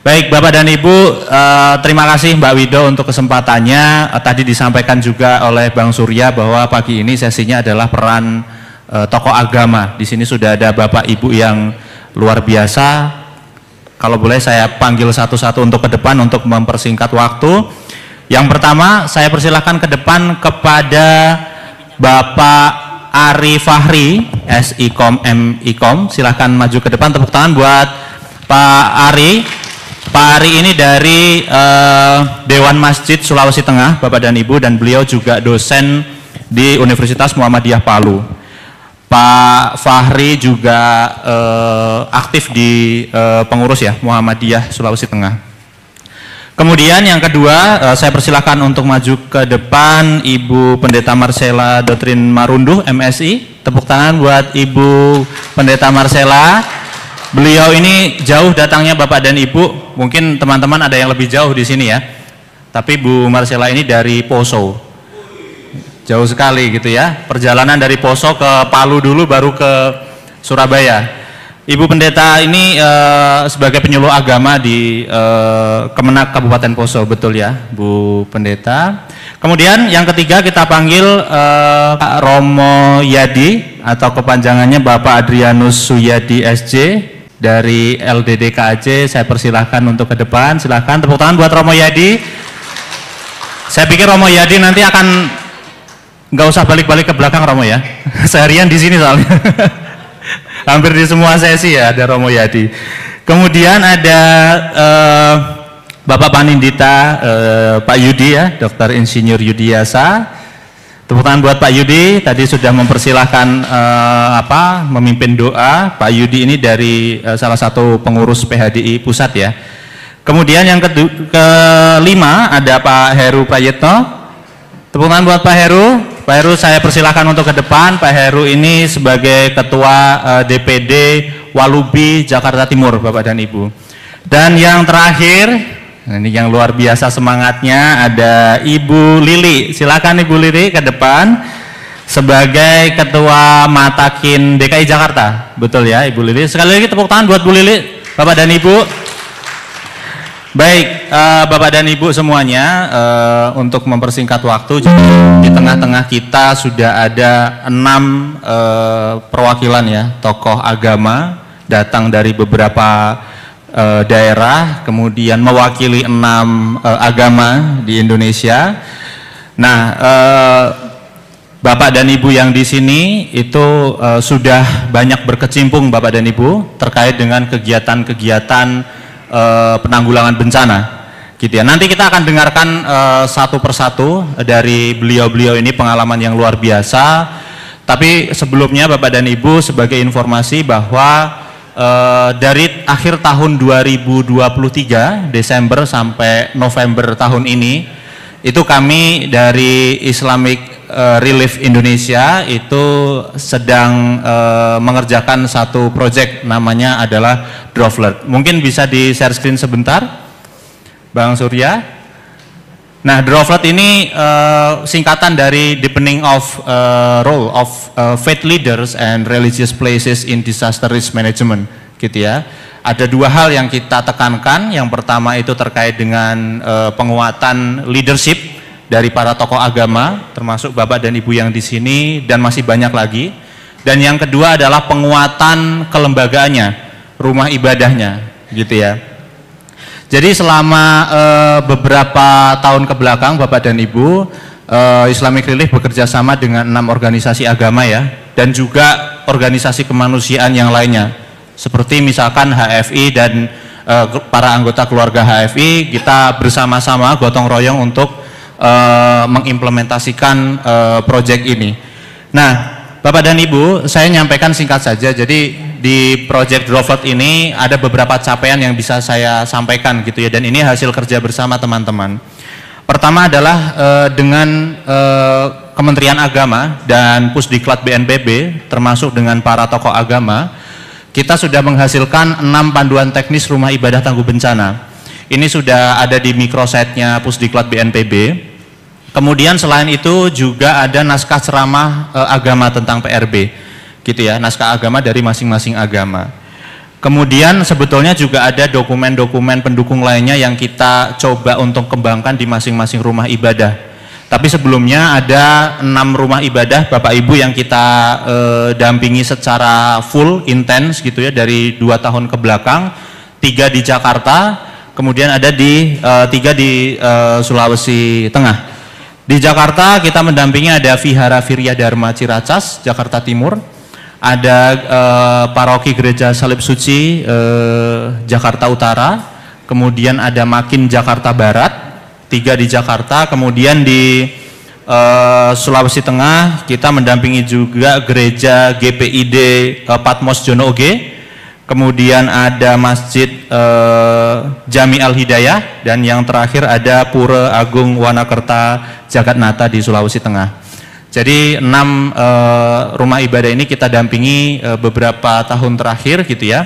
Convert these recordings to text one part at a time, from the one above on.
Baik Bapak dan Ibu, terima kasih Mbak Wido untuk kesempatannya. Tadi disampaikan juga oleh Bang Surya bahwa pagi ini sesinya adalah peran tokoh agama. Di sini sudah ada Bapak Ibu yang luar biasa. Kalau boleh saya panggil satu-satu untuk ke depan untuk mempersingkat waktu. Yang pertama saya persilahkan ke depan kepada Bapak Ari Fahri, SIKOM MIKOM. Silahkan maju ke depan, tepuk tangan buat Pak Ari. Pak Ari ini dari Dewan Masjid Sulawesi Tengah, Bapak dan Ibu, dan beliau juga dosen di Universitas Muhammadiyah Palu. Pak Fahri juga aktif di pengurus ya Muhammadiyah Sulawesi Tengah. Kemudian yang kedua, saya persilahkan untuk maju ke depan Ibu Pendeta Marcella Dotrin Marunduh, MSI. Tepuk tangan buat Ibu Pendeta Marcella. Beliau ini jauh datangnya Bapak dan Ibu, mungkin teman-teman ada yang lebih jauh di sini ya. Tapi Bu Marcella ini dari Poso, jauh sekali gitu ya. Perjalanan dari Poso ke Palu dulu, baru ke Surabaya. Ibu Pendeta ini sebagai penyuluh agama di Kemenak Kabupaten Poso, betul ya Bu Pendeta. Kemudian yang ketiga kita panggil Pak Romo Yadi atau kepanjangannya Bapak Adrianus Suyadi SJ. Dari LDD KAJ, saya persilahkan untuk ke depan. Silahkan tepuk tangan buat Romo Yadi. Saya pikir Romo Yadi nanti akan nggak usah balik-balik ke belakang Romo ya. Seharian di sini soalnya. Hampir di semua sesi ya ada Romo Yadi. Kemudian ada Bapak Panindita Pak Yudi ya, Dr. Insinyur Yudi Yasa. Tepuk tangan buat Pak Yudi, tadi sudah mempersilahkan memimpin doa. Pak Yudi ini dari salah satu pengurus PHDI Pusat ya. Kemudian yang kelima ada Pak Heru Prayitno. Tepuk tangan buat Pak Heru. Pak Heru saya persilahkan untuk ke depan. Pak Heru ini sebagai Ketua DPD Walubi Jakarta Timur, Bapak dan Ibu. Dan yang terakhir, nah, ini yang luar biasa semangatnya, ada Ibu Lili. Silakan Ibu Lili ke depan sebagai Ketua Matakin DKI Jakarta. Betul ya Ibu Lili. Sekali lagi tepuk tangan buat Bu Lili, Bapak dan Ibu. Baik, Bapak dan Ibu semuanya, untuk mempersingkat waktu, di tengah-tengah kita sudah ada 6 perwakilan ya, tokoh agama datang dari beberapa daerah, kemudian mewakili 6 agama di Indonesia. Nah, Bapak dan Ibu yang di sini itu sudah banyak berkecimpung Bapak dan Ibu terkait dengan kegiatan-kegiatan penanggulangan bencana, gitu ya. Nanti kita akan dengarkan satu persatu dari beliau-beliau ini, pengalaman yang luar biasa. Tapi sebelumnya Bapak dan Ibu, sebagai informasi bahwa dari akhir tahun 2023 Desember sampai November tahun ini, itu kami dari Islamic Relief Indonesia itu sedang mengerjakan satu proyek, namanya adalah Droplet. Mungkin bisa di share screen sebentar Bang Surya. Nah, Droplet ini singkatan dari Deepening of Role of Faith Leaders and Religious Places in Disaster Risk Management, gitu ya. Ada 2 hal yang kita tekankan. Yang pertama itu terkait dengan penguatan leadership dari para tokoh agama, termasuk Bapak dan Ibu yang di sini, dan masih banyak lagi. Dan yang kedua adalah penguatan kelembagaannya, rumah ibadahnya, gitu ya. Jadi selama beberapa tahun ke belakang Bapak dan Ibu, Islamic Relief bekerja sama dengan 6 organisasi agama ya, dan juga organisasi kemanusiaan yang lainnya, seperti misalkan HFI dan para anggota keluarga HFI. Kita bersama-sama gotong royong untuk mengimplementasikan proyek ini. Nah, Bapak dan Ibu, saya nyampaikan singkat saja. Jadi di proyek Droplet ini ada beberapa capaian yang bisa saya sampaikan, gitu ya, dan ini hasil kerja bersama teman-teman. Pertama adalah dengan Kementerian Agama dan Pusdiklat BNPB, termasuk dengan para tokoh agama, kita sudah menghasilkan 6 panduan teknis rumah ibadah tangguh bencana. Ini sudah ada di microsite-nya Pusdiklat BNPB. Kemudian selain itu juga ada naskah ceramah agama tentang PRB, gitu ya, naskah agama dari masing-masing agama. Kemudian sebetulnya juga ada dokumen-dokumen pendukung lainnya yang kita coba untuk kembangkan di masing-masing rumah ibadah. Tapi sebelumnya ada 6 rumah ibadah Bapak Ibu yang kita dampingi secara full, intens gitu ya, dari 2 tahun ke belakang. 3 di Jakarta, kemudian ada 3 di Sulawesi Tengah. Di Jakarta kita mendampingi ada Vihara Virya Dharma Ciracas, Jakarta Timur. Ada Paroki Gereja Salib Suci Jakarta Utara, kemudian ada Makin Jakarta Barat, 3 di Jakarta. Kemudian di Sulawesi Tengah kita mendampingi juga Gereja GPID Patmos Jono Oge, kemudian ada Masjid Jami Al Hidayah, dan yang terakhir ada Pura Agung Wanakerta Jagatnata di Sulawesi Tengah. Jadi 6 rumah ibadah ini kita dampingi beberapa tahun terakhir gitu ya.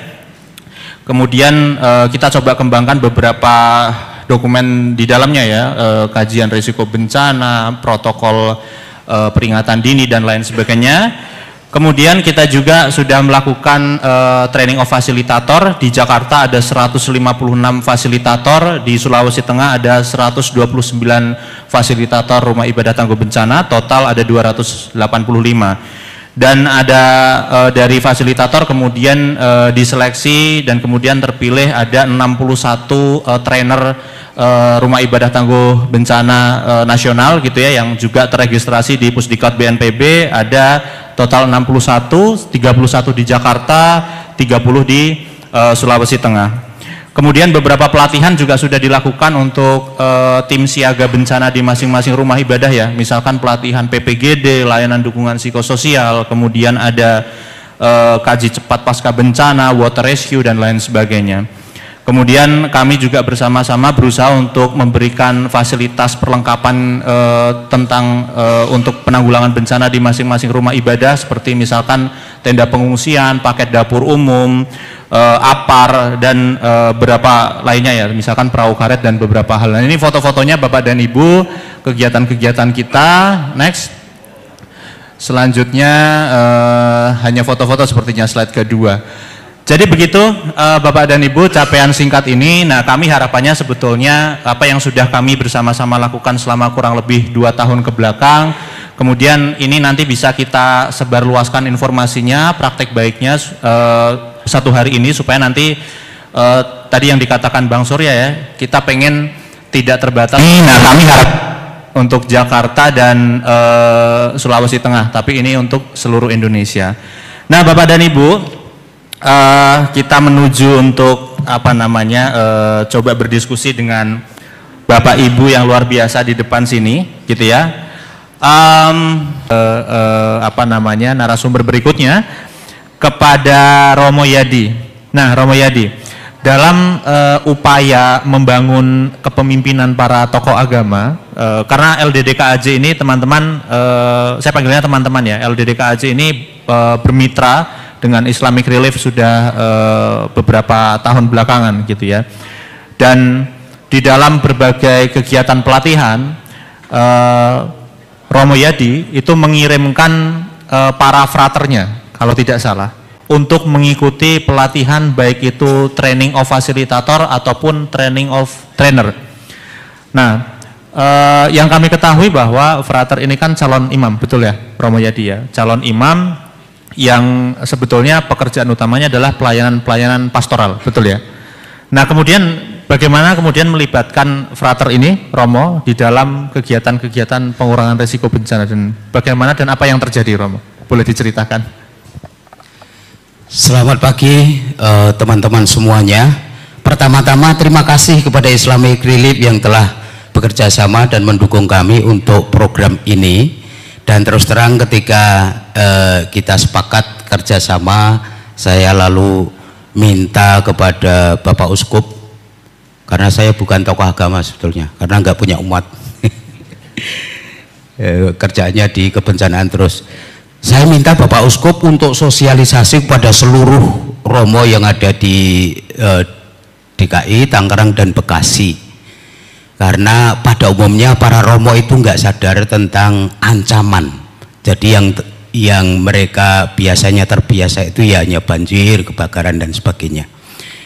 Kemudian kita coba kembangkan beberapa dokumen di dalamnya ya, kajian risiko bencana, protokol peringatan dini dan lain sebagainya. Kemudian kita juga sudah melakukan training of fasilitator. Di Jakarta ada 156 fasilitator, di Sulawesi Tengah ada 129 fasilitator rumah ibadah tangguh bencana, total ada 285. Dan ada dari fasilitator kemudian diseleksi dan kemudian terpilih ada 61 trainer rumah ibadah tangguh bencana nasional gitu ya, yang juga terregistrasi di Pusdikot BNPB. Ada total 61, 31 di Jakarta, 30 di Sulawesi Tengah. Kemudian beberapa pelatihan juga sudah dilakukan untuk tim siaga bencana di masing-masing rumah ibadah ya. Misalkan pelatihan PPGD, layanan dukungan psikososial, kemudian ada kaji cepat pasca bencana, water rescue dan lain sebagainya. Kemudian kami juga bersama-sama berusaha untuk memberikan fasilitas perlengkapan tentang untuk penanggulangan bencana di masing-masing rumah ibadah, seperti misalkan tenda pengungsian, paket dapur umum, APAR, dan beberapa lainnya ya, misalkan perahu karet dan beberapa hal. Nah, ini foto-fotonya Bapak dan Ibu, kegiatan-kegiatan kita. Next. Selanjutnya hanya foto-foto sepertinya, slide kedua. Jadi begitu Bapak dan Ibu capaian singkat ini. Nah, kami harapannya sebetulnya apa yang sudah kami bersama-sama lakukan selama kurang lebih 2 tahun ke belakang, kemudian ini nanti bisa kita sebarluaskan informasinya, praktek baiknya satu hari ini, supaya nanti tadi yang dikatakan Bang Surya ya, kita pengen tidak terbatas. Nah, kami harap untuk Jakarta dan Sulawesi Tengah, tapi ini untuk seluruh Indonesia. Nah, Bapak dan Ibu, kita menuju untuk apa namanya coba berdiskusi dengan Bapak Ibu yang luar biasa di depan sini gitu ya. Apa namanya narasumber berikutnya kepada Romo Yadi. Nah, Romo Yadi, dalam upaya membangun kepemimpinan para tokoh agama, karena LDDKAJ ini teman-teman, saya panggilnya teman-teman ya, LDDKAJ ini bermitra dengan Islamic Relief sudah beberapa tahun belakangan gitu ya. Dan di dalam berbagai kegiatan pelatihan, Romo Yadi itu mengirimkan para fraternya kalau tidak salah untuk mengikuti pelatihan, baik itu training of facilitator ataupun training of trainer. Nah, yang kami ketahui bahwa frater ini kan calon imam, betul ya Romo Yadi ya, calon imam yang sebetulnya pekerjaan utamanya adalah pelayanan pastoral, betul ya. Nah, kemudian bagaimana kemudian melibatkan frater ini, Romo, di dalam kegiatan-kegiatan pengurangan risiko bencana, dan bagaimana dan apa yang terjadi, Romo? Boleh diceritakan? Selamat pagi teman-teman semuanya. Pertama-tama terima kasih kepada Islamic Relief yang telah bekerja sama dan mendukung kami untuk program ini. Dan terus terang ketika kita sepakat kerjasama, saya lalu minta kepada Bapak Uskup, karena saya bukan tokoh agama sebetulnya, karena nggak punya umat, kerjanya di kebencanaan terus. Saya minta Bapak Uskup untuk sosialisasi kepada seluruh Romo yang ada di DKI, Tangerang dan Bekasi. Karena pada umumnya para Romo itu nggak sadar tentang ancaman. Jadi yang mereka biasanya terbiasa itu ya hanya banjir, kebakaran dan sebagainya.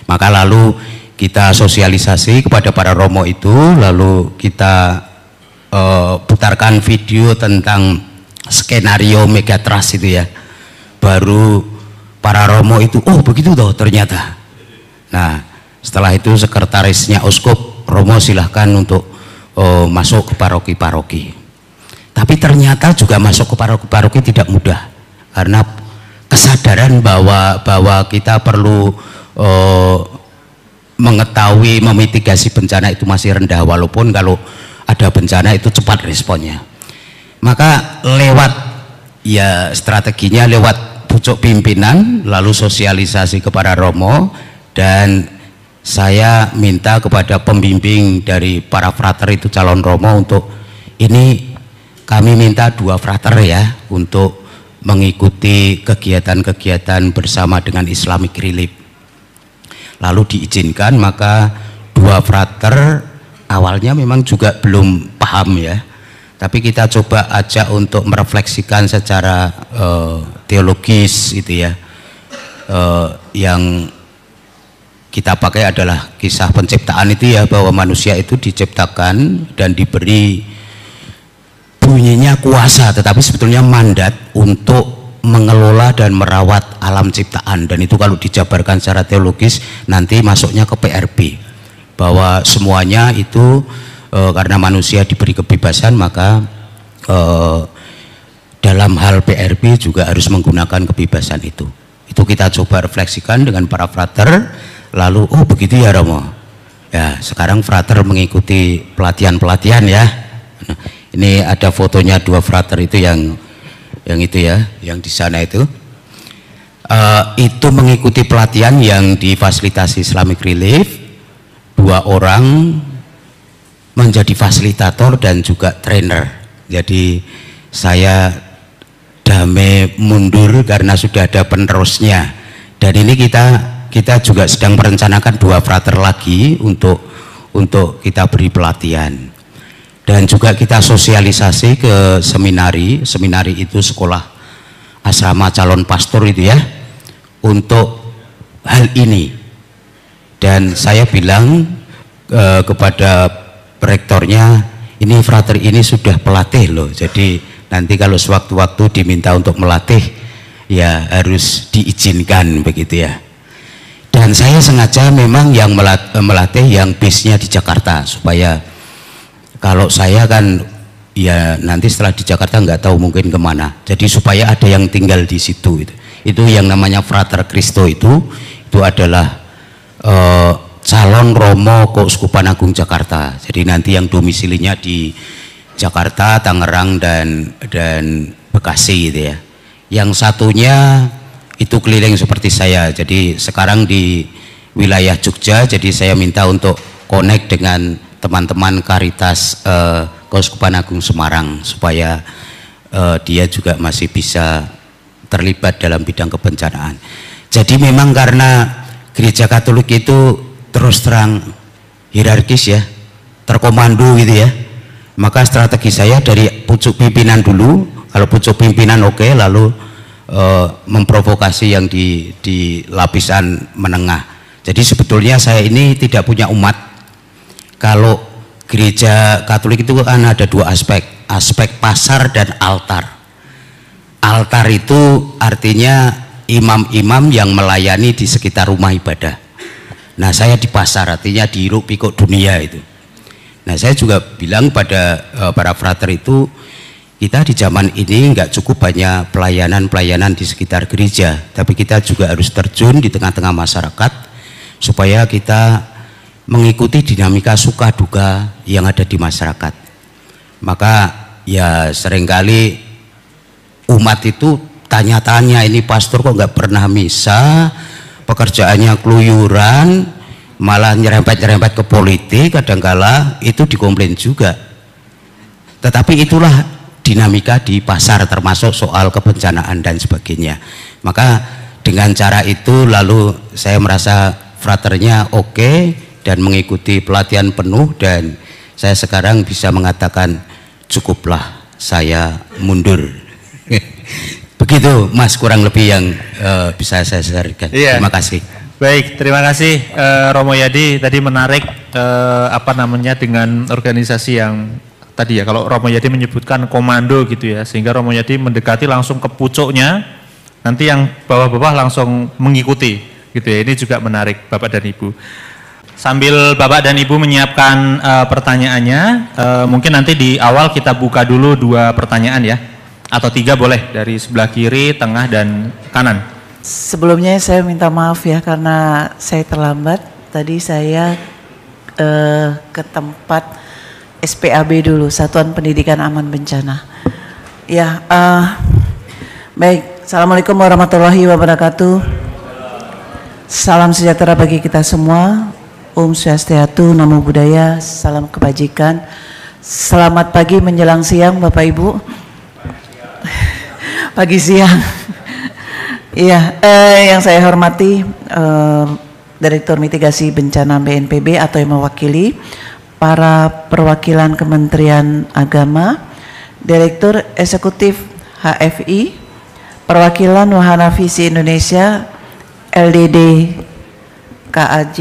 Maka lalu kita sosialisasi kepada para romo itu, lalu kita putarkan video tentang skenario megatrust itu ya. Baru para romo itu, oh begitu toh ternyata. Nah setelah itu sekretarisnya uskup, romo silahkan untuk masuk ke paroki-paroki. Tapi ternyata juga masuk ke paroki-paroki tidak mudah, karena kesadaran bahwa kita perlu mengetahui memitigasi bencana itu masih rendah, walaupun kalau ada bencana itu cepat responnya. Maka lewat ya strateginya lewat pucuk pimpinan, lalu sosialisasi kepada romo, dan saya minta kepada pembimbing dari para frater itu calon romo untuk ini kami minta 2 frater ya untuk mengikuti kegiatan-kegiatan bersama dengan Islamic Relief. Lalu diizinkan, maka 2 frater awalnya memang juga belum paham ya, tapi kita coba ajak untuk merefleksikan secara teologis itu ya. Yang kita pakai adalah kisah penciptaan itu ya, bahwa manusia itu diciptakan dan diberi bunyinya kuasa, tetapi sebetulnya mandat untuk mengelola dan merawat alam ciptaan. Dan itu kalau dijabarkan secara teologis nanti masuknya ke PRB, bahwa semuanya itu karena manusia diberi kebebasan, maka dalam hal PRB juga harus menggunakan kebebasan itu. Itu kita coba refleksikan dengan para frater. Lalu oh begitu ya romo ya, sekarang frater mengikuti pelatihan-pelatihan ya. Nah, ini ada fotonya 2 frater itu yang itu ya, yang di sana itu mengikuti pelatihan yang difasilitasi Islamic Relief. 2 orang menjadi fasilitator dan juga trainer. Jadi saya damai mundur karena sudah ada penerusnya. Dan ini kita juga sedang merencanakan 2 frater lagi untuk kita beri pelatihan. Dan juga kita sosialisasi ke seminari itu sekolah asrama calon pastor itu ya, untuk hal ini. Dan saya bilang kepada rektornya, ini frater ini sudah pelatih loh, jadi nanti kalau sewaktu-waktu diminta untuk melatih ya harus diizinkan begitu ya. Dan saya sengaja memang yang melatih yang base-nya di Jakarta, supaya kalau saya kan ya nanti setelah di Jakarta nggak tahu mungkin kemana, jadi supaya ada yang tinggal di situ. Itu yang namanya Frater Christo itu adalah calon romo Keuskupan Agung Jakarta. Jadi nanti yang domisilinya di Jakarta, Tangerang dan Bekasi gitu ya. Yang satunya itu keliling seperti saya, jadi sekarang di wilayah Jogja. Jadi saya minta untuk connect dengan teman-teman Karitas Keuskupan Agung Semarang, supaya dia juga masih bisa terlibat dalam bidang kebencanaan. Jadi memang karena gereja Katolik itu terus terang hierarkis ya, terkomando gitu ya, maka strategi saya dari pucuk pimpinan dulu. Kalau pucuk pimpinan oke, lalu memprovokasi yang di lapisan menengah. Jadi sebetulnya saya ini tidak punya umat. Kalau gereja Katolik itu kan ada 2 aspek pasar dan altar. Altar itu artinya imam-imam yang melayani di sekitar rumah ibadah. Nah saya di pasar, artinya di hiruk pikuk dunia itu. Nah saya juga bilang pada para frater itu, kita di zaman ini nggak cukup hanya pelayanan-pelayanan di sekitar gereja, tapi kita juga harus terjun di tengah-tengah masyarakat, supaya kita mengikuti dinamika suka duka yang ada di masyarakat. Maka ya seringkali umat itu tanya-tanya, ini pastor kok nggak pernah misa, pekerjaannya keluyuran, malah nyerempet-nyerempet ke politik, kadangkala itu dikomplain juga. Tetapi itulah dinamika di pasar, termasuk soal kebencanaan dan sebagainya. Maka dengan cara itu lalu saya merasa fraternya oke, dan mengikuti pelatihan penuh, dan saya sekarang bisa mengatakan cukuplah saya mundur. Begitu Mas kurang lebih yang bisa saya sampaikan. Iya. Terima kasih. Baik, terima kasih Romo Yadi. Tadi menarik dengan organisasi yang tadi ya, kalau Romo Yadi menyebutkan komando gitu ya, sehingga Romo Yadi mendekati langsung ke pucuknya, nanti yang bawah-bawah langsung mengikuti gitu ya. Ini juga menarik Bapak dan Ibu. Sambil Bapak dan Ibu menyiapkan pertanyaannya, mungkin nanti di awal kita buka dulu 2 pertanyaan ya, atau 3 boleh, dari sebelah kiri, tengah, dan kanan. Sebelumnya saya minta maaf ya karena saya terlambat. Tadi saya ke tempat SPAB dulu, Satuan Pendidikan Aman Bencana. Ya, baik. Assalamualaikum warahmatullahi wabarakatuh. Salam sejahtera bagi kita semua. Om Swastiastu, Namo Buddhaya, salam kebajikan. Selamat pagi menjelang siang Bapak Ibu. Pagi siang. Iya, yang saya hormati Direktur Mitigasi Bencana BNPB atau yang mewakili, para perwakilan Kementerian Agama, Direktur Eksekutif HFI, perwakilan Wahana Visi Indonesia, LDD KAJ,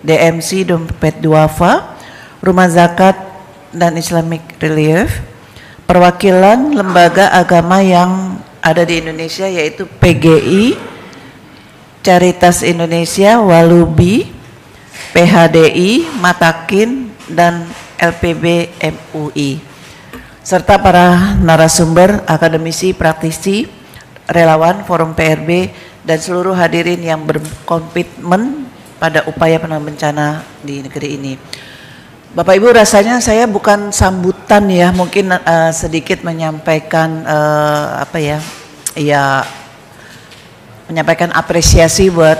DMC Dompet Duafa, Rumah Zakat dan Islamic Relief, perwakilan lembaga agama yang ada di Indonesia yaitu PGI, Caritas Indonesia, Walubi, PHDI, Matakin, dan LPB MUI, serta para narasumber, akademisi, praktisi, relawan, forum PRB, dan seluruh hadirin yang berkomitmen pada upaya penanggulangan bencana di negeri ini. Bapak Ibu, rasanya saya bukan sambutan ya, mungkin sedikit menyampaikan menyampaikan apresiasi buat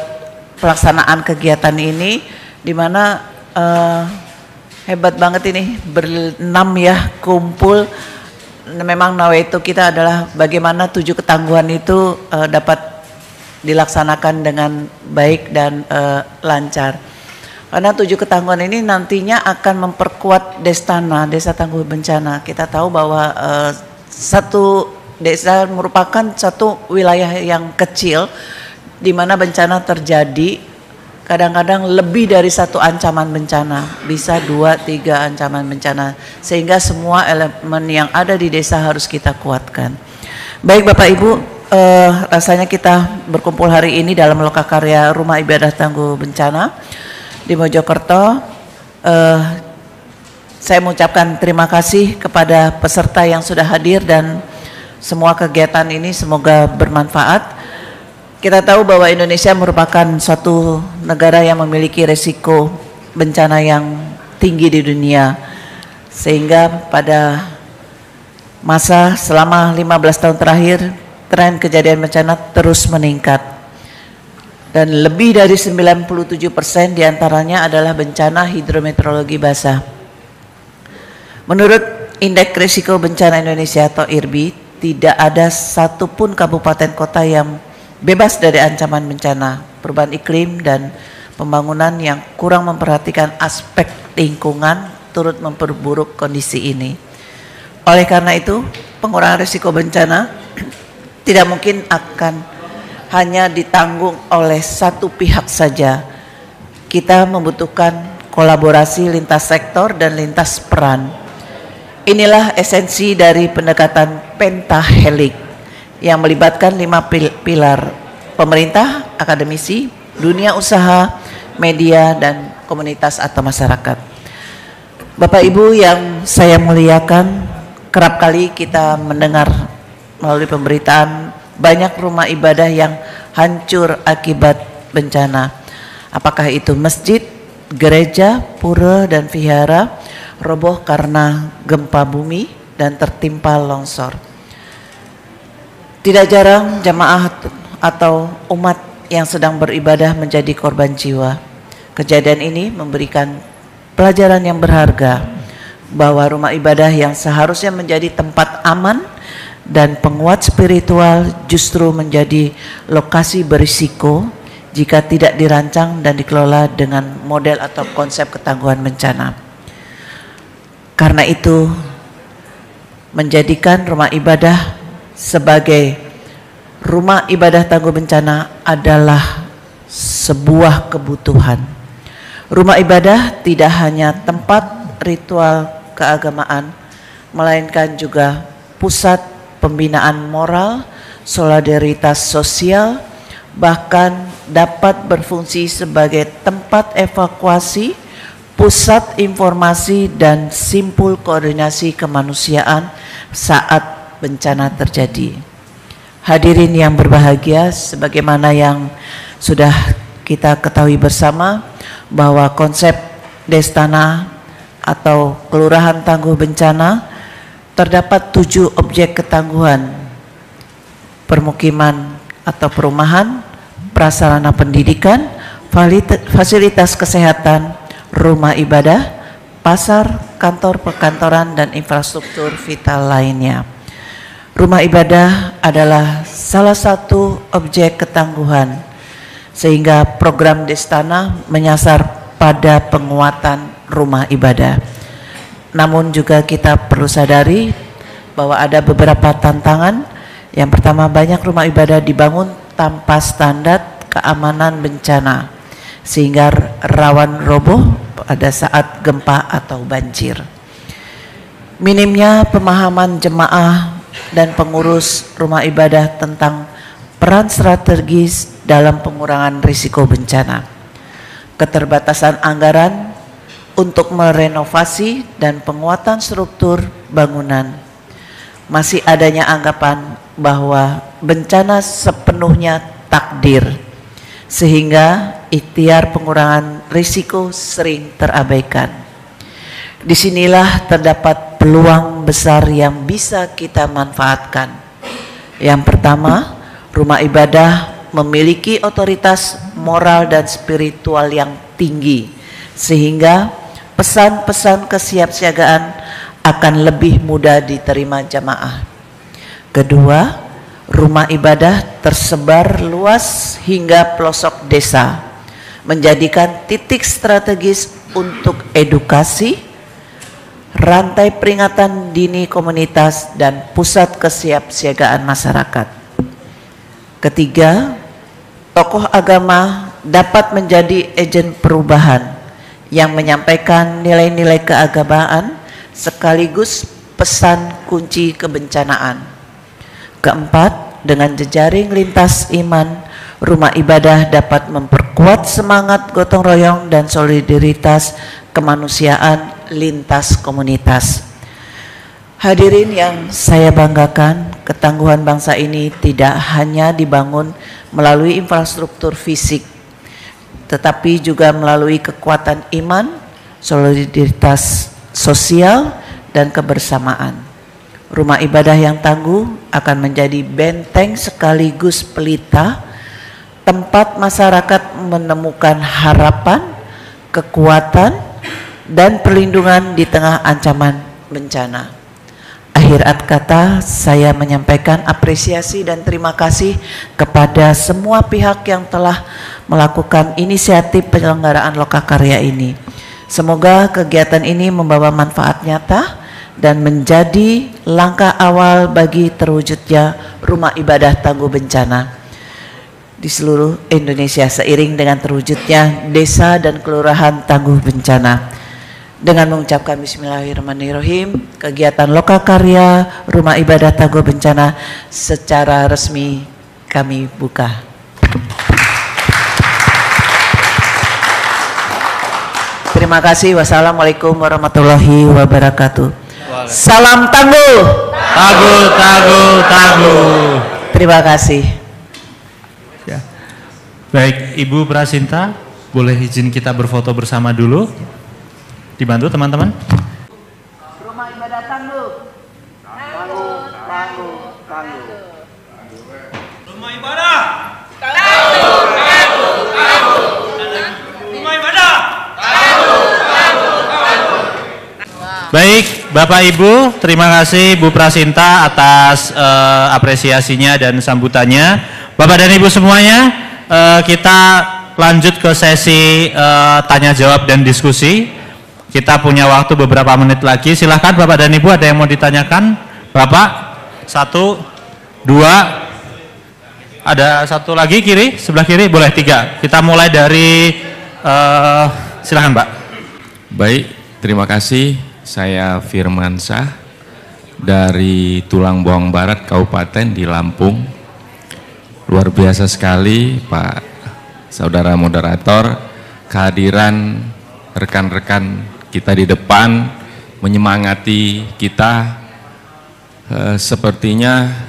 pelaksanaan kegiatan ini, di mana hebat banget ini, berenam ya kumpul. Memang nawaitu kita adalah bagaimana 7 ketangguhan itu dapat dilaksanakan dengan baik dan lancar. Karena 7 ketangguhan ini nantinya akan memperkuat Destana, Desa Tangguh Bencana. Kita tahu bahwa satu desa merupakan satu wilayah yang kecil di mana bencana terjadi, kadang-kadang lebih dari 1 ancaman bencana, bisa 2-3 ancaman bencana, sehingga semua elemen yang ada di desa harus kita kuatkan. Baik Bapak Ibu, rasanya kita berkumpul hari ini dalam lokakarya Rumah Ibadah Tangguh Bencana di Mojokerto. Saya mengucapkan terima kasih kepada peserta yang sudah hadir dan semua kegiatan ini semoga bermanfaat. Kita tahu bahwa Indonesia merupakan suatu negara yang memiliki resiko bencana yang tinggi di dunia, sehingga pada masa selama 15 tahun terakhir tren kejadian bencana terus meningkat, dan lebih dari 97% diantaranya adalah bencana hidrometeorologi basah. Menurut Indeks Risiko Bencana Indonesia atau IRBI, tidak ada satupun kabupaten kota yang bebas dari ancaman bencana, perubahan iklim, dan pembangunan yang kurang memperhatikan aspek lingkungan turut memperburuk kondisi ini. Oleh karena itu, pengurangan risiko bencana tidak mungkin akan hanya ditanggung oleh satu pihak saja. Kita membutuhkan kolaborasi lintas sektor dan lintas peran. Inilah esensi dari pendekatan pentahelik yang melibatkan 5 pilar: pemerintah, akademisi, dunia usaha, media, dan komunitas atau masyarakat. Bapak Ibu yang saya muliakan, kerap kali kita mendengar melalui pemberitaan banyak rumah ibadah yang hancur akibat bencana. Apakah itu masjid, gereja, pura, dan vihara roboh karena gempa bumi dan tertimpa longsor. Tidak jarang jamaah atau umat yang sedang beribadah menjadi korban jiwa. Kejadian ini memberikan pelajaran yang berharga bahwa rumah ibadah yang seharusnya menjadi tempat aman dan penguat spiritual justru menjadi lokasi berisiko jika tidak dirancang dan dikelola dengan model atau konsep ketangguhan bencana. Karena itu, menjadikan rumah ibadah sebagai rumah ibadah tangguh bencana adalah sebuah kebutuhan. Rumah ibadah tidak hanya tempat ritual keagamaan, melainkan juga pusat pembinaan moral, solidaritas sosial, bahkan dapat berfungsi sebagai tempat evakuasi, pusat informasi dan simpul koordinasi kemanusiaan saat bencana terjadi. Hadirin yang berbahagia, sebagaimana yang sudah kita ketahui bersama bahwa konsep Destana atau Kelurahan Tangguh Bencana terdapat 7 objek ketangguhan: permukiman atau perumahan, prasarana pendidikan, fasilitas kesehatan, rumah ibadah, pasar, kantor perkantoran, dan infrastruktur vital lainnya. Rumah ibadah adalah salah satu objek ketangguhan, sehingga program Destana menyasar pada penguatan rumah ibadah. Namun juga kita perlu sadari bahwa ada beberapa tantangan. Yang pertama, banyak rumah ibadah dibangun tanpa standar keamanan bencana, sehingga rawan roboh pada saat gempa atau banjir. Minimnya pemahaman jemaah dan pengurus rumah ibadah tentang peran strategis dalam pengurangan risiko bencana. Keterbatasan anggaran untuk merenovasi dan penguatan struktur bangunan. Masih adanya anggapan bahwa bencana sepenuhnya takdir, sehingga ikhtiar pengurangan risiko sering terabaikan. Disinilah terdapat peluang besar yang bisa kita manfaatkan. Yang pertama, rumah ibadah memiliki otoritas moral dan spiritual yang tinggi, sehingga pesan-pesan kesiapsiagaan akan lebih mudah diterima jamaah. Kedua, rumah ibadah tersebar luas hingga pelosok desa, menjadikan titik strategis untuk edukasi, rantai peringatan dini komunitas, dan pusat kesiapsiagaan masyarakat. Ketiga, tokoh agama dapat menjadi agen perubahan yang menyampaikan nilai-nilai keagamaan sekaligus pesan kunci kebencanaan. Keempat, dengan jejaring lintas iman, rumah ibadah dapat memperkuat semangat gotong royong dan solidaritas kemanusiaan lintas komunitas. Hadirin yang saya banggakan, ketangguhan bangsa ini tidak hanya dibangun melalui infrastruktur fisik, tetapi juga melalui kekuatan iman, solidaritas sosial, dan kebersamaan. Rumah ibadah yang tangguh akan menjadi benteng sekaligus pelita, tempat masyarakat menemukan harapan, kekuatan, dan perlindungan di tengah ancaman bencana. Akhir kata, saya menyampaikan apresiasi dan terima kasih kepada semua pihak yang telah melakukan inisiatif penyelenggaraan Lokakarya ini. Semoga kegiatan ini membawa manfaat nyata dan menjadi langkah awal bagi terwujudnya rumah ibadah tangguh bencana di seluruh Indonesia seiring dengan terwujudnya desa dan kelurahan tangguh bencana. Dengan mengucapkan bismillahirrahmanirrahim, kegiatan Lokakarya Rumah Ibadah Tangguh Bencana secara resmi kami buka. Terima kasih. Wassalamualaikum warahmatullahi wabarakatuh. Salam tangguh. Tangguh, tangguh, tangguh. Terima kasih. Ya. Baik, Ibu Prasinta, boleh izin kita berfoto bersama dulu. Dibantu teman-teman. Rumah ibadah tangguh. Tangguh, tangguh, tangguh. Rumah ibadah. Tangguh, tangguh, tangguh. Rumah ibadah. Tangguh, tangguh, tangguh. Baik, Bapak Ibu, terima kasih Bu Prasinta atas apresiasinya dan sambutannya. Bapak dan Ibu semuanya, kita lanjut ke sesi tanya jawab dan diskusi. Kita punya waktu beberapa menit lagi. Silahkan Bapak dan Ibu, ada yang mau ditanyakan? Bapak, 1, 2, ada satu lagi kiri, sebelah kiri, boleh 3. Kita mulai dari silakan Pak. Baik, terima kasih. Saya Firmansyah dari Tulang Bawang Barat, Kabupaten di Lampung. Luar biasa sekali Pak Saudara Moderator, kehadiran rekan-rekan kita di depan menyemangati kita, sepertinya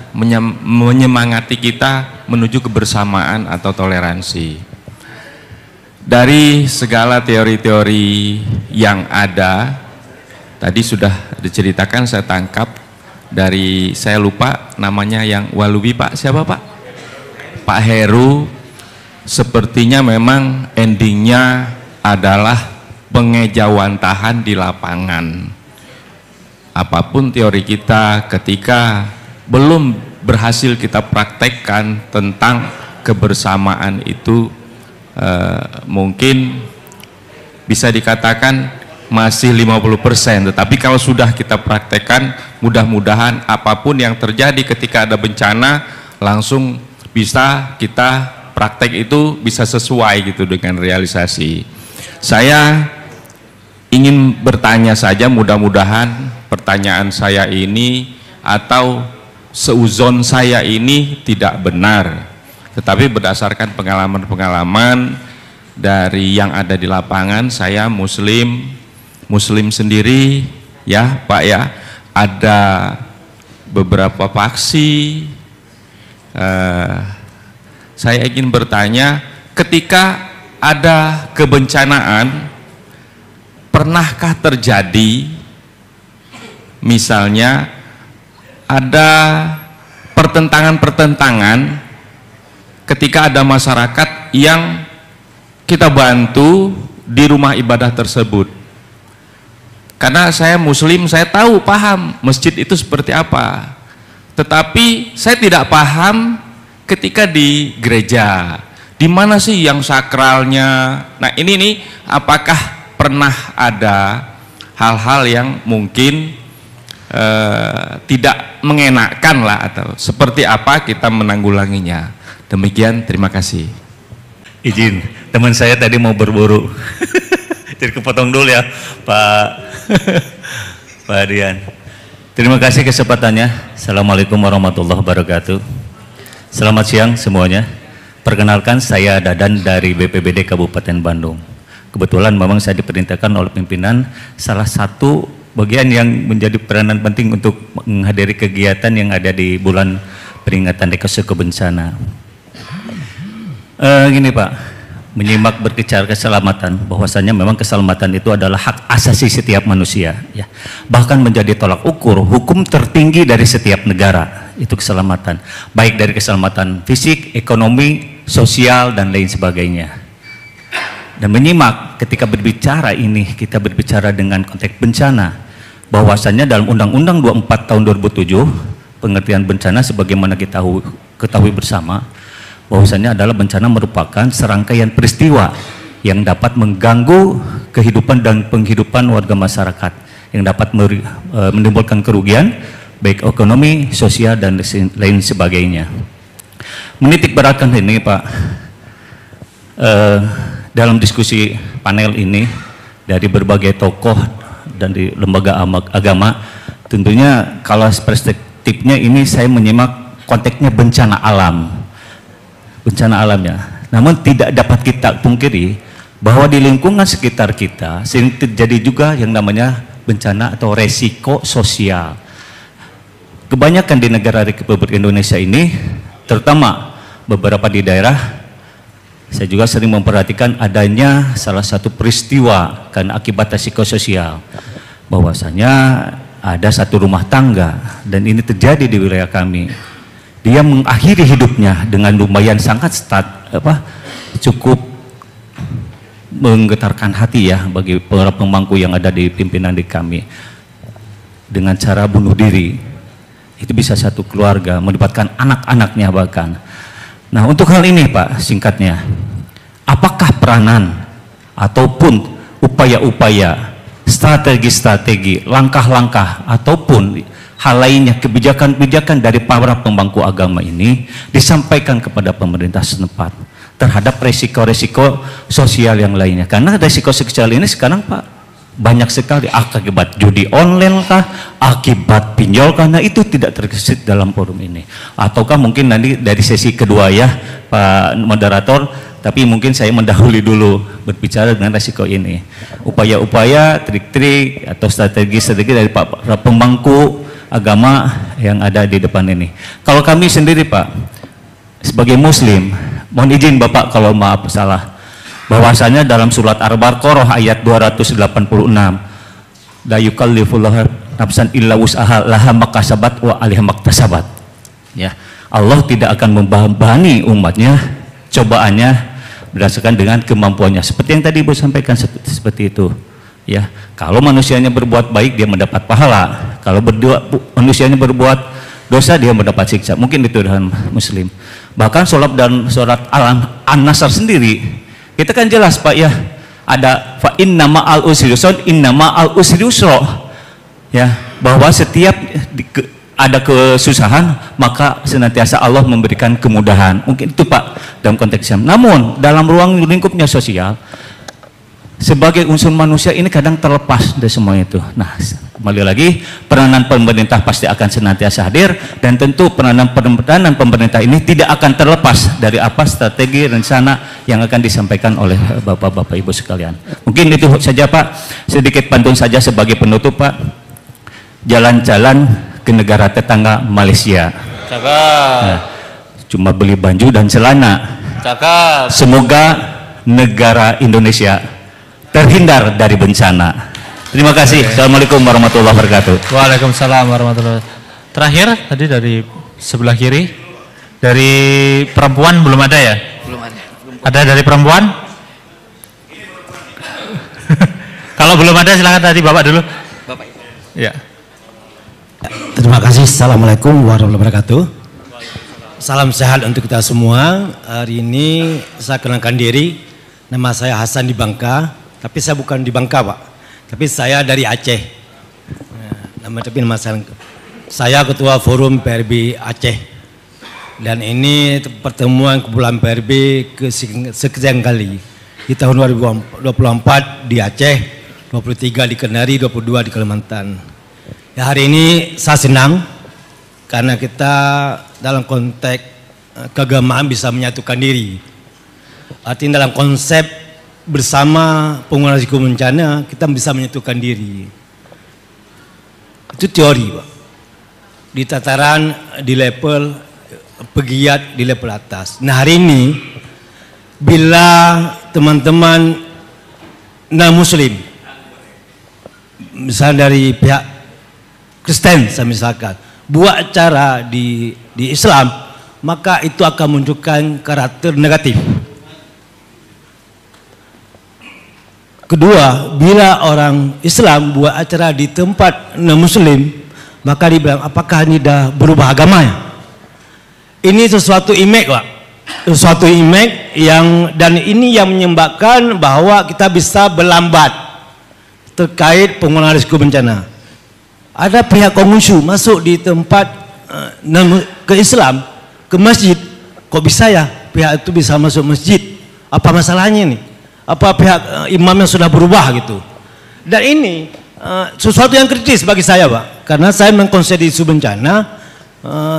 menyemangati kita menuju kebersamaan atau toleransi. Dari segala teori-teori yang ada, tadi sudah diceritakan, saya tangkap dari, saya lupa namanya yang Walubi Pak, siapa Pak? Pak Heru, sepertinya memang endingnya adalah pengejawantahan di lapangan. Apapun teori kita, ketika belum berhasil kita praktekkan tentang kebersamaan itu, mungkin bisa dikatakan masih 50%, tetapi kalau sudah kita praktekkan, mudah-mudahan apapun yang terjadi ketika ada bencana, langsung bisa kita praktek itu bisa sesuai gitu dengan realisasi. Saya ingin bertanya saja, mudah-mudahan pertanyaan saya ini atau seuzon saya ini tidak benar, tetapi berdasarkan pengalaman-pengalaman dari yang ada di lapangan. Saya muslim sendiri ya Pak ya, ada beberapa faksi. Saya ingin bertanya, ketika ada kebencanaan, pernahkah terjadi misalnya ada pertentangan ketika ada masyarakat yang kita bantu di rumah ibadah tersebut? Karena saya muslim, saya tahu, paham masjid itu seperti apa, tetapi saya tidak paham ketika di gereja, di mana sih yang sakralnya. Nah ini nih, apakah pernah ada hal-hal yang mungkin tidak mengenakan lah, atau seperti apa kita menanggulanginya? Demikian, terima kasih. Izin, teman saya tadi mau berburu. Jadi kepotong dulu ya Pak Dian. Terima kasih kesempatannya. Assalamualaikum warahmatullahi wabarakatuh. Selamat siang semuanya. Perkenalkan, saya Dadan dari BPBD Kabupaten Bandung. Kebetulan memang saya diperintahkan oleh pimpinan salah satu bagian yang menjadi peranan penting untuk menghadiri kegiatan yang ada di bulan peringatan Dekade Bencana. Gini Pak, menyimak berbicara keselamatan, bahwasanya memang keselamatan itu adalah hak asasi setiap manusia, ya. Bahkan menjadi tolak ukur hukum tertinggi dari setiap negara, itu keselamatan. Baik dari keselamatan fisik, ekonomi, sosial, dan lain sebagainya. Dan menyimak ketika berbicara ini, kita berbicara dengan konteks bencana, bahwasanya dalam Undang-Undang 24 tahun 2007, pengertian bencana sebagaimana kita ketahui bersama, bahwasanya adalah bencana merupakan serangkaian peristiwa yang dapat mengganggu kehidupan dan penghidupan warga masyarakat, yang dapat menimbulkan kerugian baik ekonomi, sosial, dan lain sebagainya. Menitik beratkan ini Pak, dalam diskusi panel ini dari berbagai tokoh dan di lembaga agama, tentunya kalau perspektifnya ini saya menyimak konteksnya bencana alam, bencana alamnya. Namun tidak dapat kita pungkiri bahwa di lingkungan sekitar kita sering terjadi juga yang namanya bencana atau resiko sosial. Kebanyakan di negara Republik Indonesia ini, terutama beberapa di daerah, saya juga sering memperhatikan adanya salah satu peristiwa karena akibat resiko sosial, bahwasanya ada satu rumah tangga, dan ini terjadi di wilayah kami. Dia mengakhiri hidupnya dengan lumayan sangat cukup menggetarkan hati ya bagi para pemangku yang ada di pimpinan di kami, dengan cara bunuh diri. Itu bisa satu keluarga, melibatkan anak-anaknya bahkan. Nah, untuk hal ini Pak, singkatnya, apakah peranan ataupun upaya-upaya, strategi-strategi, langkah-langkah ataupun hal lainnya, kebijakan-kebijakan dari para pemangku agama ini disampaikan kepada pemerintah setempat terhadap resiko-resiko sosial yang lainnya. Karena resiko sosial ini sekarang Pak banyak sekali, akibat judi online kah, akibat pinjol, karena itu tidak tergesit dalam forum ini. Ataukah mungkin nanti dari sesi kedua ya Pak Moderator, tapi mungkin saya mendahului dulu berbicara dengan resiko ini. Upaya-upaya, trik-trik atau strategi-strategi dari para pemangku agama yang ada di depan ini. Kalau kami sendiri Pak, sebagai Muslim, mohon izin Bapak kalau maaf salah, bahwasanya dalam surat Al-Baqarah ayat 286, la yukallifullahu nafsan illa wus'aha laha makasabat wa 'alaiha maktasabat. Ya, Allah tidak akan membebani umatnya cobaannya berdasarkan dengan kemampuannya. Seperti yang tadi Ibu sampaikan seperti itu. Ya, kalau manusianya berbuat baik dia mendapat pahala. Kalau manusianya berbuat dosa dia mendapat siksa. Mungkin itu dalam Muslim. Bahkan surat An-Nasr sendiri kita kan jelas Pak ya, ada fa inna ma'al usri yusra, inna ma'al usri yusra. Ya, bahwa setiap ada kesusahan maka senantiasa Allah memberikan kemudahan. Mungkin itu Pak dalam konteks Islam. Namun dalam ruang lingkupnya sosial, sebagai unsur manusia ini kadang terlepas dari semua itu. Nah, kembali lagi, peranan pemerintah pasti akan senantiasa hadir, dan tentu peranan pemerintah ini tidak akan terlepas dari apa strategi rencana yang akan disampaikan oleh Bapak-Bapak Ibu sekalian. Mungkin itu saja Pak, sedikit pantun saja sebagai penutup Pak. Jalan-jalan ke negara tetangga Malaysia. Cakap. Nah, cuma beli baju dan celana. Cakap. Semoga negara Indonesia terhindar dari bencana. Terima kasih. Assalamualaikum warahmatullahi wabarakatuh. Waalaikumsalam warahmatullahi wabarakatuh. Terakhir tadi dari sebelah kiri, dari perempuan belum ada ya? Belum ada. Ada dari perempuan? Kalau belum ada silakan tadi Bapak dulu. Bapak. Ya. Terima kasih. Assalamualaikum warahmatullahi wabarakatuh. Salam sehat untuk kita semua. Hari ini saya kenalkan diri. Nama saya Hasan di Bangka, tapi saya bukan di Bangka Pak, tapi saya dari Aceh. Nama saya Ketua Forum PRB Aceh. Dan ini pertemuan kumpulan PRB kesekian kali di tahun 2024 di Aceh, 23 di Kendari, 22 di Kalimantan. Ya, hari ini saya senang karena kita dalam konteks keagamaan bisa menyatukan diri. Artinya dalam konsep bersama pengurangan risiko bencana kita bisa menyatukan diri. Itu teori Pak. Di tataran, di level pegiat, di level atas. Nah hari ini bila teman-teman non-muslim, misalnya dari pihak Kristen saya misalkan, buat acara di Islam, maka itu akan menunjukkan karakter negatif. Kedua, bila orang Islam buat acara di tempat non-muslim, maka dibilang apakah ini dah berubah agamanya? Ini sesuatu image Pak, sesuatu image yang, dan ini yang menyebabkan bahwa kita bisa berlambat terkait pengurangan risiko bencana. Ada pihak Konghucu masuk di tempat ke Islam, ke masjid, kok bisa ya pihak itu bisa masuk masjid? Apa masalahnya ini? Apa pihak imamnya sudah berubah gitu? Dan ini sesuatu yang kritis bagi saya Pak, karena saya mengkonsep isu bencana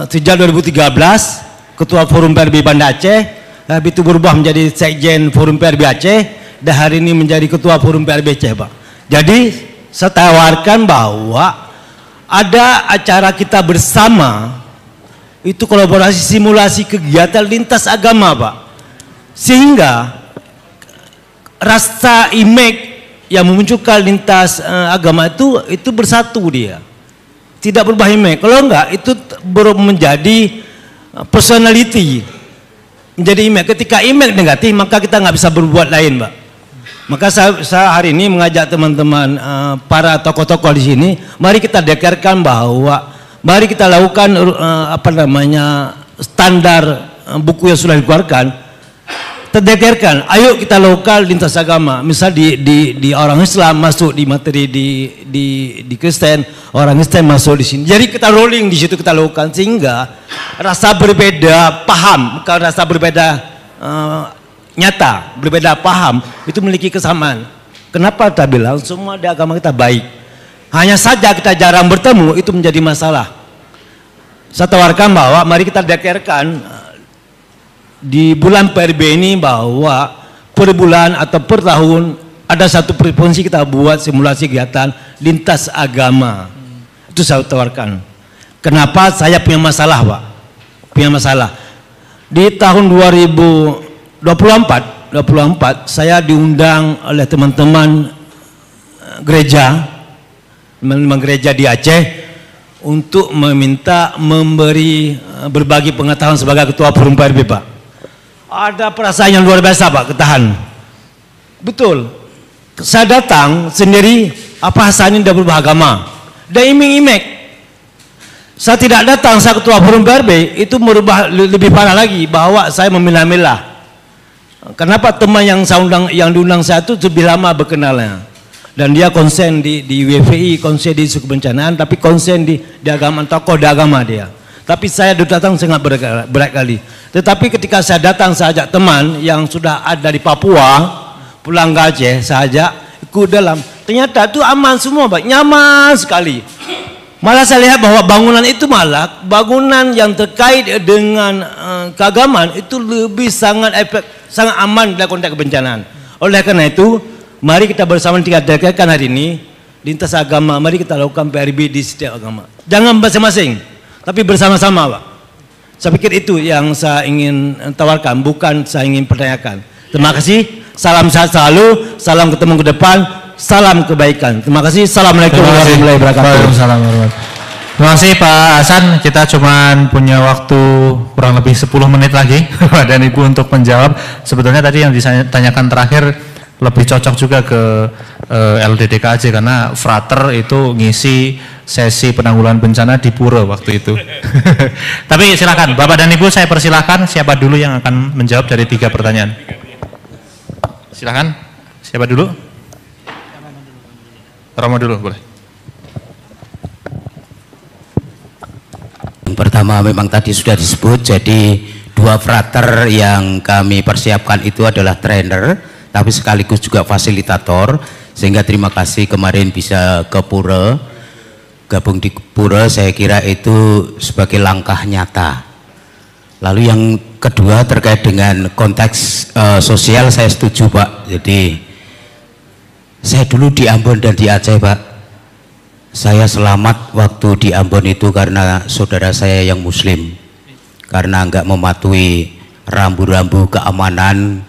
sejak 2013, Ketua Forum PRB Banda Aceh, habis itu berubah menjadi Sekjen Forum PRB Aceh, dan hari ini menjadi Ketua Forum PRB Aceh Pak. Jadi saya tawarkan bahwa ada acara kita bersama, itu kolaborasi simulasi kegiatan lintas agama Pak, sehingga rasa image yang memunculkan lintas agama itu bersatu dia, tidak berubah image. Kalau enggak itu baru menjadi personality, menjadi image. Ketika image negatif maka kita nggak bisa berbuat lain Pak. Maka saya hari ini mengajak teman-teman para tokoh-tokoh di sini, mari kita deklarasikan bahwa mari kita lakukan standar buku yang sudah dikeluarkan. terdekerkan, ayo kita lokal lintas agama. Misal di orang Islam masuk di materi di Kristen, orang Kristen masuk di sini. Jadi kita rolling di situ, kita lokal, sehingga rasa berbeda paham, bukan rasa berbeda nyata, berbeda paham itu memiliki kesamaan. Kenapa kita bilang semua di agama kita baik? Hanya saja kita jarang bertemu, itu menjadi masalah. Saya tawarkan bahwa mari kita dekerkan di bulan PRB ini bahwa per bulan atau per tahun ada satu frekuensi kita buat simulasi kegiatan lintas agama. Itu saya tawarkan. Kenapa saya punya masalah, Pak? Punya masalah. Di tahun 2024 saya diundang oleh teman-teman gereja di Aceh untuk meminta berbagi pengetahuan sebagai ketua forum PRB, Pak. Ada perasaan yang luar biasa, Pak, ketahan. Betul. Saya datang sendiri, apa Hasan ini sudah berubah agama. Dan iming-iming. Saya tidak datang, saya ketua forum PRB, itu merubah lebih parah lagi, bahwa saya memilah-milah. Kenapa teman yang diundang saya itu lebih lama berkenalnya. Dan dia konsen di WFI, konsen di isu kebencanaan, tapi konsen di agama, tokoh di agama dia. Tapi saya datang sangat berat kali. Tetapi ketika saya datang, saya ajak teman yang sudah ada di Papua, pulang ke Aceh, saya ajak ikut dalam. Ternyata itu aman semua, Pak, nyaman sekali. Malah saya lihat bahwa bangunan itu malah bangunan yang terkait dengan keagamaan itu lebih sangat aman dalam konteks kebencanaan. Oleh karena itu, mari kita bersama dekat hari ini lintas agama, mari kita lakukan PRB di setiap agama. Jangan masing-masing, tapi bersama-sama, Pak. Saya pikir itu yang saya ingin tawarkan, bukan saya ingin pertanyakan. Terima kasih, salam sehat selalu, salam ketemu ke depan, salam kebaikan. Terima kasih, assalamualaikum warahmatullahi wabarakatuh. Terima kasih Pak Hasan, kita cuma punya waktu kurang lebih 10 menit lagi dan Ibu untuk menjawab. Sebetulnya tadi yang ditanyakan terakhir lebih cocok juga ke LDDKJ karena frater itu ngisi sesi penanggulangan bencana di Pura waktu itu. Tapi silakan Bapak dan Ibu, saya persilahkan siapa dulu yang akan menjawab dari 3 pertanyaan. Silakan, siapa dulu? Romo dulu boleh. Yang pertama memang tadi sudah disebut, jadi 2 frater yang kami persiapkan itu adalah trainer tapi sekaligus juga fasilitator, sehingga terima kasih kemarin bisa ke Pura, gabung di Pura, saya kira itu sebagai langkah nyata. Lalu yang kedua terkait dengan konteks sosial, saya setuju, Pak. Jadi saya dulu di Ambon dan di Aceh, Pak. Saya selamat waktu di Ambon itu karena saudara saya yang muslim, karena enggak mematuhi rambu-rambu keamanan.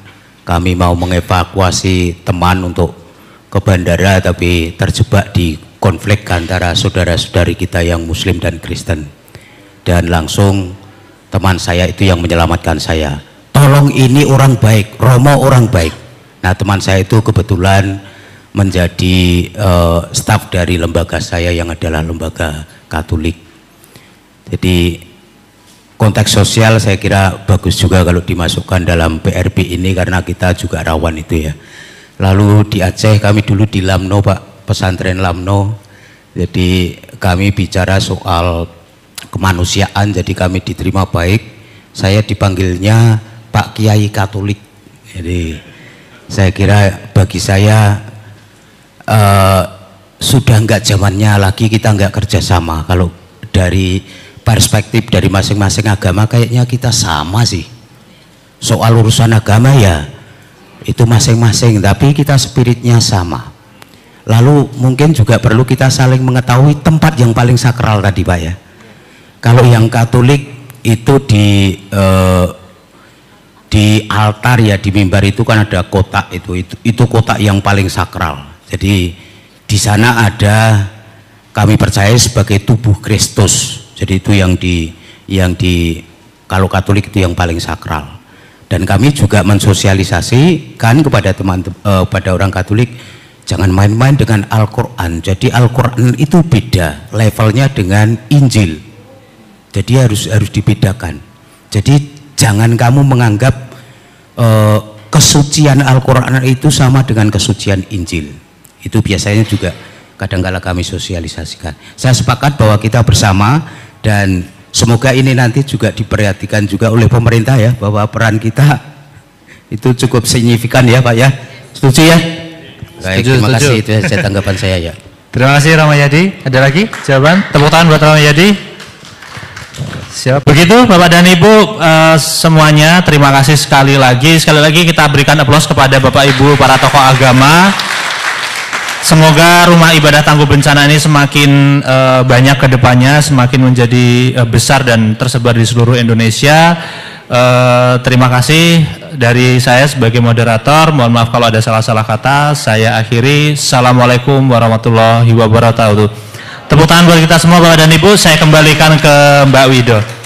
Kami mau mengevakuasi teman untuk ke bandara, tapi terjebak di konflik antara saudara-saudari kita yang muslim dan Kristen, dan langsung teman saya itu yang menyelamatkan saya. Tolong, ini orang baik, Romo orang baik. Nah, teman saya itu kebetulan menjadi staf dari lembaga saya yang adalah lembaga Katolik. Jadi konteks sosial saya kira bagus juga kalau dimasukkan dalam PRB ini, karena kita juga rawan itu ya. Lalu di Aceh kami dulu di Lamno, Pak, pesantren Lamno. Jadi kami bicara soal kemanusiaan, jadi kami diterima baik. Saya dipanggilnya Pak Kiai Katolik. Jadi saya kira bagi saya sudah enggak zamannya lagi kita enggak kerjasama. Kalau dari perspektif dari masing-masing agama kayaknya kita sama sih. Soal urusan agama ya itu masing-masing, tapi kita spiritnya sama. Lalu mungkin juga perlu kita saling mengetahui tempat yang paling sakral tadi, Pak ya. Kalau yang Katolik itu di altar ya, di mimbar itu kan ada kotak, itu kotak yang paling sakral. Jadi di sana ada, kami percaya sebagai tubuh Kristus. Jadi itu yang di kalau Katolik itu yang paling sakral. Dan kami juga mensosialisasikan kepada pada orang Katolik, jangan main-main dengan Al-Quran. Jadi Al-Quran itu beda levelnya dengan Injil. Jadi harus dibedakan. Jadi jangan kamu menganggap kesucian Al-Quran itu sama dengan kesucian Injil. Itu biasanya juga kadang-kala kami sosialisasikan. Saya sepakat bahwa kita bersama, dan semoga ini nanti juga diperhatikan juga oleh pemerintah ya, bahwa peran kita itu cukup signifikan ya Pak ya. Setuju ya? Baik, terima kasih, itu saja tanggapan saya ya. Terima kasih Ramayadi. Ada lagi jawaban? Tepuk tangan buat Ramayadi. Siap. Begitu Bapak dan Ibu semuanya, terima kasih sekali lagi. Sekali lagi kita berikan aplaus kepada Bapak Ibu para tokoh agama. Semoga rumah ibadah tangguh bencana ini semakin banyak ke depannya, semakin menjadi besar dan tersebar di seluruh Indonesia. Terima kasih dari saya sebagai moderator. Mohon maaf kalau ada salah-salah kata. Saya akhiri. Assalamualaikum warahmatullahi wabarakatuh. Tepuk tangan buat kita semua Bapak dan Ibu. Saya kembalikan ke Mbak Wido.